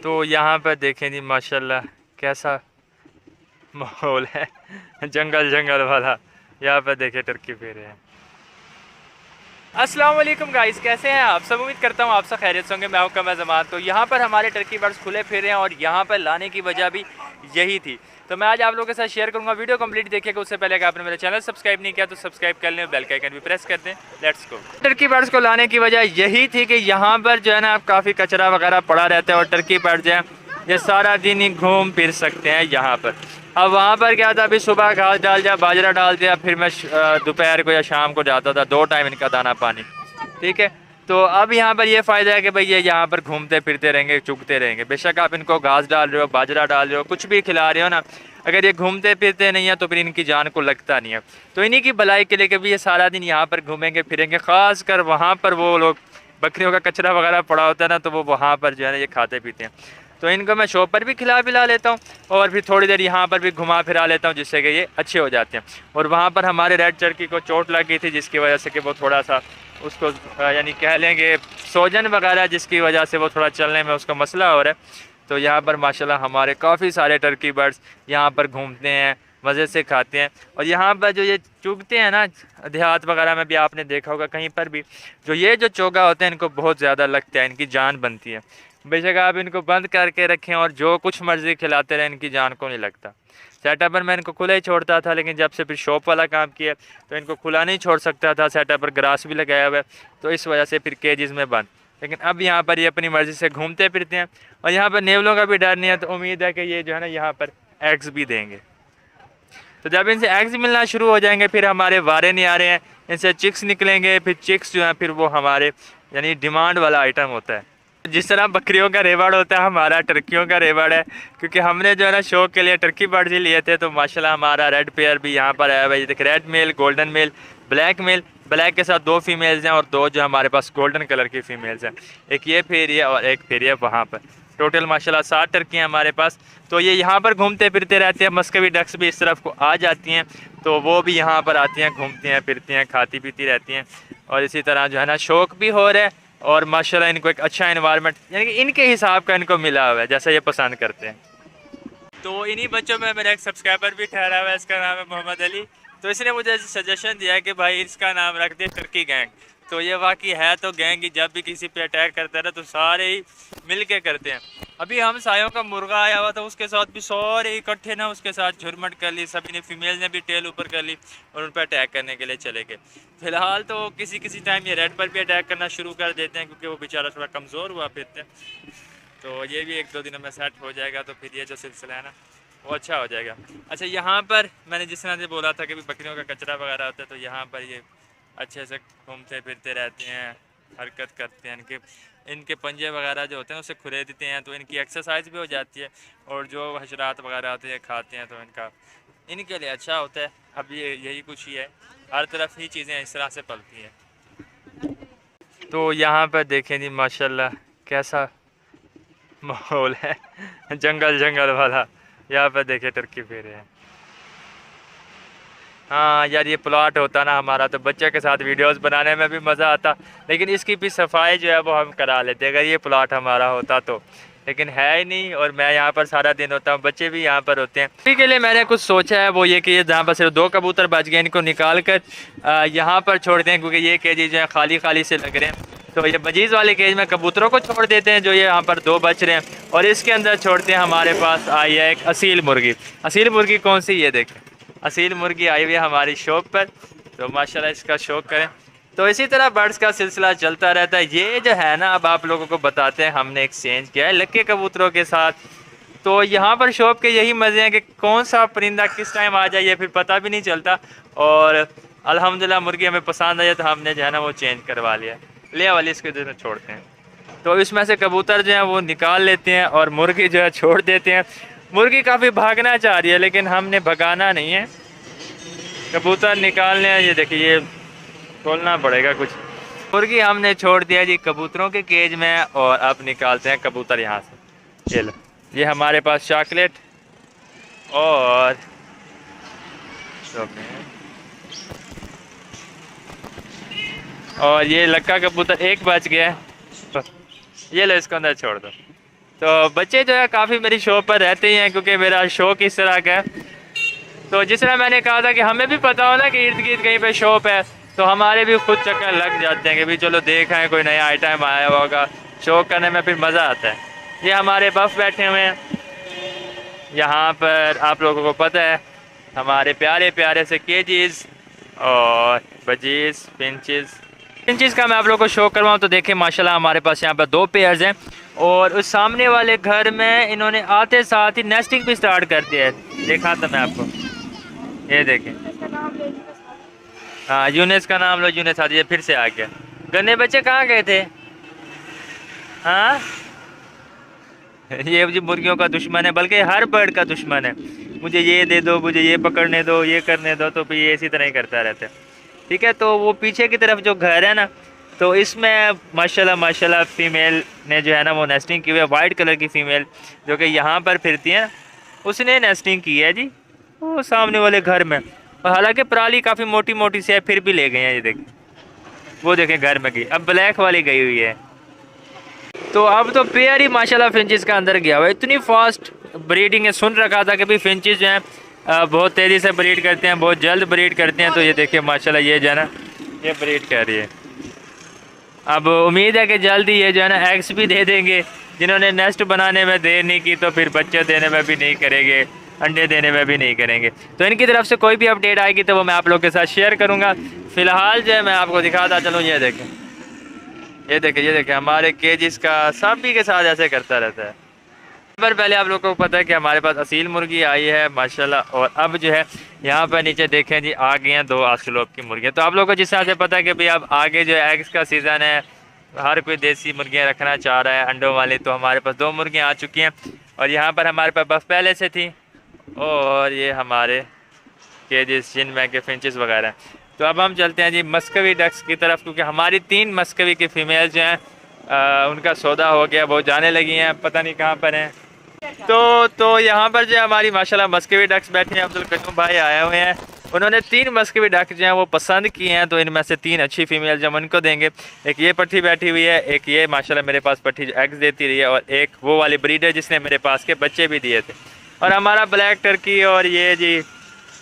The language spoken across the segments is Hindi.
तो यहाँ पर देखें जी माशाल्लाह कैसा माहौल है जंगल जंगल वाला। यहाँ पर देखें टर्की फेरे हैं। अस्सलाम वालेकुम गाइस, कैसे हैं आप सब? उम्मीद करता हूँ आप सब खैरियत से होंगे। मैं हूं कमर ज़मान। तो यहाँ पर हमारे टर्की बर्ड्स खुले फिर रहे हैं और यहाँ पर लाने की वजह भी यही थी। तो मैं आज आप लोगों के साथ शेयर करूँगा। वीडियो कंप्लीट देखिएगा। उससे पहले अगर आपने मेरा चैनल सब्सक्राइब नहीं किया तो सब्सक्राइब कर लें, बेल का आइकन भी प्रेस कर दें। Let's go. टर्की बर्ड्स को लाने की वजह यही थी कि यहाँ पर जो है ना काफ़ी कचरा वगैरह पड़ा रहता है और टर्की बर्ड जो है ये सारा दिन ही घूम फिर सकते हैं यहाँ पर। अब वहाँ पर क्या था, अभी सुबह घास डाल दिया, बाजरा डाल दिया, फिर मैं दोपहर को या शाम को जाता था, 2 टाइम इनका दाना पानी। ठीक है, तो अब यहाँ पर ये फ़ायदा है कि भाई ये यहाँ पर घूमते फिरते रहेंगे, चुगते रहेंगे। बेशक आप इनको घास डाल रहे हो, बाजरा डाल रहे हो, कुछ भी खिला रहे हो ना, अगर ये घूमते फिरते नहीं है तो फिर इनकी जान को लगता नहीं है। तो इन्हीं की भलाई के लिए कि भी ये सारा दिन यहाँ पर घूमेंगे फिरेंगे। ख़ास कर वहाँ पर वो लोग बकरियों का कचरा वगैरह पड़ा होता है ना, तो वो वहाँ पर जो है ना ये खाते पीते हैं। तो इनको मैं शॉप पर भी खिला पिला लेता हूँ और फिर थोड़ी देर यहाँ पर भी घुमा फिरा लेता हूँ, जिससे कि ये अच्छे हो जाते हैं। और वहाँ पर हमारे रेड टर्की को चोट लग गई थी, जिसकी वजह से कि वो थोड़ा सा उसको यानी कह लेंगे सोजन वगैरह, जिसकी वजह से वो थोड़ा चलने में उसका मसला हो रहा है। तो यहाँ पर माशाल्लाह हमारे काफ़ी सारे टर्की बर्ड्स यहाँ पर घूमते हैं, मज़े से खाते हैं। और यहाँ पर जो ये चुगते हैं ना, देहात वगैरह में भी आपने देखा होगा कहीं पर भी, जो ये जो चोगा होते हैं इनको बहुत ज़्यादा लगता है, इनकी जान बनती है। बेशक आप इनको बंद करके रखें और जो कुछ मर्ज़ी खिलाते रहें, इनकी जान को नहीं लगता। सेटअप पर मैं इनको खुला ही छोड़ता था, लेकिन जब से फिर शॉप वाला काम किया तो इनको खुला नहीं छोड़ सकता था। सेटअप पर ग्रास भी लगाया हुआ है, तो इस वजह से फिर केजेस में बंद। लेकिन अब यहाँ पर ये अपनी मर्ज़ी से घूमते फिरते हैं और यहाँ पर नेवलों का भी डर नहीं है। तो उम्मीद है कि ये जो है ना यहाँ पर एग्स भी देंगे। तो जब इनसे एग्स मिलना शुरू हो जाएंगे, फिर हमारे वारे नहीं आ रहे हैं, इनसे चिक्स निकलेंगे। फिर चिक्स जो हैं फिर वो हमारे यानी डिमांड वाला आइटम होता है। जिस तरह बकरियों का रेवाड़ होता है, हमारा टर्कियों का रेवाड़ है। क्योंकि हमने जो है ना शौक के लिए टर्की बर्ड्स ही लिए थे। तो माशाल्लाह हमारा रेड पेयर भी यहाँ पर आया हुआ है। देखिए, red male, golden male, black male. Black के साथ 2 फीमेल्स हैं और 2 जो हमारे पास गोल्डन कलर की फ़ीमेल्स हैं। एक ये फेरी है और एक फेरी है वहाँ पर। टोटल माशाल्लाह 7 टर्की हैं हमारे पास। तो ये यहाँ पर घूमते फिरते रहते हैं। मस्कवी डक्स भी इस तरफ को आ जाती हैं, तो वो भी यहाँ पर आती हैं, घूमती हैं फिरती हैं, खाती पीती रहती हैं। और इसी तरह जो है ना शौक भी हो रहा है और माशाल्लाह इनको एक अच्छा एनवायरनमेंट यानी कि इनके हिसाब का इनको मिला हुआ है, जैसा ये पसंद करते हैं। तो इन्हीं बच्चों में मेरा एक सब्सक्राइबर भी ठहरा हुआ है, इसका नाम है मोहम्मद अली। तो इसने मुझे सजेशन दिया है कि भाई इसका नाम रख दे टर्की गैंग। तो ये वाकई है तो गैंग ही। जब भी किसी पे अटैक करता है ना तो सारे ही मिल के करते हैं। अभी हम सायों का मुर्गा आया हुआ था, उसके साथ भी सारे इकट्ठे ना उसके साथ झुरमट कर ली। सभी ने, फीमेल ने भी टेल ऊपर कर ली और उन पर अटैक करने के लिए चले गए। फिलहाल तो किसी किसी टाइम ये रेड पर भी अटैक करना शुरू कर देते हैं, क्योंकि वो बेचारा थोड़ा कमज़ोर हुआ फिरते हैं। तो ये भी 1-2 दिनों में सेट हो जाएगा, तो फिर ये जो सिलसिला है ना वो अच्छा हो जाएगा। अच्छा, यहाँ पर मैंने जिस तरह से बोला था कि बकरियों का कचरा वगैरह होता है, तो यहाँ पर ये अच्छे से घूमते फिरते रहते हैं, हरकत करते हैं। इनके पंजे वगैरह जो होते हैं उसे खुरे देते हैं, तो इनकी एक्सरसाइज भी हो जाती है। और जो हशरात वगैरह होते हैं खाते हैं, तो इनके लिए अच्छा होता है। अब ये यही कुछ ही है, हर तरफ ही चीज़ें इस तरह से पलती हैं। तो यहाँ पर देखें जी माशाल्लाह कैसा माहौल है जंगल जंगल वाला। यहाँ पर देखे टर्की फेरे हैं। हाँ यार, ये प्लॉट होता ना हमारा तो बच्चे के साथ वीडियोस बनाने में भी मज़ा आता, लेकिन इसकी भी सफाई जो है वो हम करा लेते अगर ये प्लॉट हमारा होता तो। लेकिन है ही नहीं, और मैं यहाँ पर सारा दिन होता हूँ, बच्चे भी यहाँ पर होते हैं। अभी के लिए मैंने कुछ सोचा है, वो ये कि ये जहाँ पर सिर्फ 2 कबूतर बच गए, इनको निकाल कर यहाँ पर छोड़ दें, क्योंकि ये केजी जो है खाली खाली से लग रहे हैं। तो ये बजीज़ वाले केज में कबूतरों को छोड़ देते हैं, जो ये यहाँ पर 2 बच रहे हैं, और इसके अंदर छोड़ते हैं हमारे पास आई है एक असील मुर्गी। असील मुर्गी कौन सी, ये देखें, असील मुर्गी आई हुई है हमारी शॉप पर। तो माशाल्लाह इसका शौक़ करें। तो इसी तरह बर्ड्स का सिलसिला चलता रहता है। ये जो है ना, अब आप लोगों को बताते हैं, हमने एक्सचेंज किया है लक्के कबूतरों के साथ। तो यहाँ पर शॉप के यही मज़े हैं कि कौन सा परिंदा किस टाइम आ जाए ये फिर पता भी नहीं चलता। और अल्हम्दुलिल्लाह मुर्गी हमें पसंद आई तो हमने जो है ना वो चेंज करवा लिया, ले वाली इसके जो छोड़ते हैं। तो इसमें से कबूतर जो है वो निकाल लेते हैं और मुर्गी जो है छोड़ देते हैं। मुर्गी काफ़ी भागना चाह रही है, लेकिन हमने भगाना नहीं है, कबूतर निकालने हैं। ये देखिए, ये खोलना पड़ेगा कुछ। मुर्गी हमने छोड़ दिया जी कबूतरों के केज में, और अब निकालते हैं कबूतर यहाँ से। ये लो, ये हमारे पास चॉकलेट और ये लक्का कबूतर एक बच गया है। ये लो, इसको अंदर छोड़ दो। तो बच्चे जो है काफ़ी मेरी शॉप पर रहते ही हैं, क्योंकि मेरा शौक इस तरह का है। तो जिस तरह मैंने कहा था कि हमें भी पता हो ना कि इर्द गिर्द कहीं पे शॉप है, तो हमारे भी खुद चक्कर लग जाते हैं कि भाई चलो देख आए, कोई नया आइटम आया होगा। शौक करने में फिर मज़ा आता है। ये हमारे बफ बैठे हुए हैं यहाँ पर, आप लोगों को पता है हमारे प्यारे प्यारे से केजीज और बजीज फिंचेस का मैं आप लोगों को शो करवाऊँ तो देखें माशाल्लाह हमारे पास यहाँ पर 2 पेयर्स हैं। और उस सामने वाले घर में इन्होंने आते साथ ही नेस्टिंग भी स्टार्ट कर दिया है। देखा था मैं आपको, ये देखें। हाँ यूनिस का नाम लो, यूनिस आ जाइए, फिर से आ गया। गन्ने बच्चे कहाँ गए थे? हाँ ये जी मुर्गियों का दुश्मन है, बल्कि हर बर्ड का दुश्मन है। मुझे ये दे दो, मुझे ये पकड़ने दो, ये करने दो, तो फिर ये इसी तरह ही करता रहता है। ठीक है, तो वो पीछे की तरफ जो घर है ना, तो इसमें माशाल्लाह फ़ीमेल ने जो है ना वो नेस्टिंग की हुई है। वाइट कलर की फ़ीमेल जो कि यहाँ पर फिरती है, उसने नेस्टिंग की है जी वो सामने वाले घर में। और हालांकि पराली काफ़ी मोटी मोटी सी है, फिर भी ले गए हैं। ये देखें, वो देखें घर में गई। अब ब्लैक वाली गई हुई है। तो अब तो पेयर ही माशाल्लाह फिंचेस का अंदर गया हुआ है। इतनी फास्ट ब्रीडिंग है। सुन रखा था कि भाई फिंचेस जो हैं बहुत तेज़ी से ब्रीड करते हैं, बहुत जल्द ब्रीड करते हैं। तो ये देखिए माशाल्लाह ये जो है ना ये ब्रीड कर रही है। अब उम्मीद है कि जल्द ही ये जो है ना एग्स भी दे देंगे। जिन्होंने नेस्ट बनाने में देर नहीं की, तो फिर बच्चे देने में भी नहीं करेंगे, अंडे देने में भी नहीं करेंगे। तो इनकी तरफ से कोई भी अपडेट आएगी तो वो मैं आप लोगों के साथ शेयर करूँगा। फ़िलहाल जो है मैं आपको दिखाता चलूँ। ये देखें, ये देखें हमारे केजिस का सभी के साथ ऐसे करता रहता है। पर पहले आप लोगों को पता है कि हमारे पास असील मुर्गी आई है माशाल्लाह। और अब जो है यहाँ पर नीचे देखें जी आ गई हैं 2 ऑस्ट्रेलोप की मुर्गियाँ। तो आप लोगों को जिस तरह से पता है कि भाई अब आगे जो है एग्स का सीज़न है, हर कोई देसी मुर्गियाँ रखना चाह रहा है अंडों वाली। तो हमारे पास 2 मुर्गियाँ आ चुकी हैं। और यहाँ पर हमारे पास बफ पहले से थी, और ये हमारे केजिस जिनमें के फिंचेस वगैरह हैं। तो अब हम चलते हैं जी मस्कवी डक्स की तरफ, क्योंकि हमारी 3 मस्कवी की फ़ीमेल जो हैं उनका सौदा हो गया, वो जाने लगी हैं, पता नहीं कहाँ पर हैं। तो यहाँ पर जो हमारी माशाल्लाह मस्कवी डक्स बैठे हैं। अब्दुल कयूम भाई आए हुए हैं, उन्होंने 3 मस्कवी डक जो हैं वो पसंद किए हैं। तो इनमें से 3 अच्छी फ़ीमेल जो हम उनको देंगे। एक ये पट्टी बैठी हुई है, एक ये माशाल्लाह मेरे पास पट्टी जो एग्स देती रही है, और एक वो वाली ब्रीडर जिसने मेरे पास के बच्चे भी दिए थे। और हमारा ब्लैक टर्की, और ये जी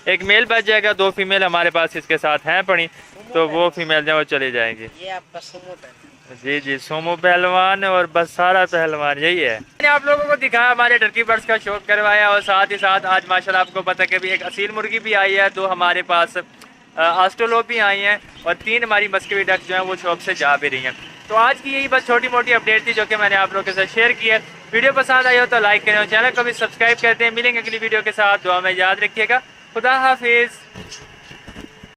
एक मेल बच जाएगा। 2 फीमेल हमारे पास इसके साथ हैं पड़ी, तो वो फीमेल जो वो चली जाएंगी। ये आपका सोमो जी जी सोमो पहलवान और बस सारा पहलवान यही है। मैंने आप लोगों को दिखाया, हमारे टर्की बर्ड्स का शौक करवाया। और साथ ही साथ आज माशाल्लाह आपको पता है कि भी एक असील मुर्गी भी आई है, 2 हमारे पास ऑस्ट्रेलोप भी आई हैं, और 3 हमारी मस्कवी डक्स जो हैं वो शॉप से जा भी रही हैं। तो आज की यही बस छोटी मोटी अपडेट थी जो कि मैंने आप लोगों के साथ शेयर की है। वीडियो पसंद आई हो तो लाइक करें और चैनल को भी सब्सक्राइब करते हैं। मिलेंगे अगली वीडियो के साथ, दुआ में याद रखिएगा। खुदा हाफिज़।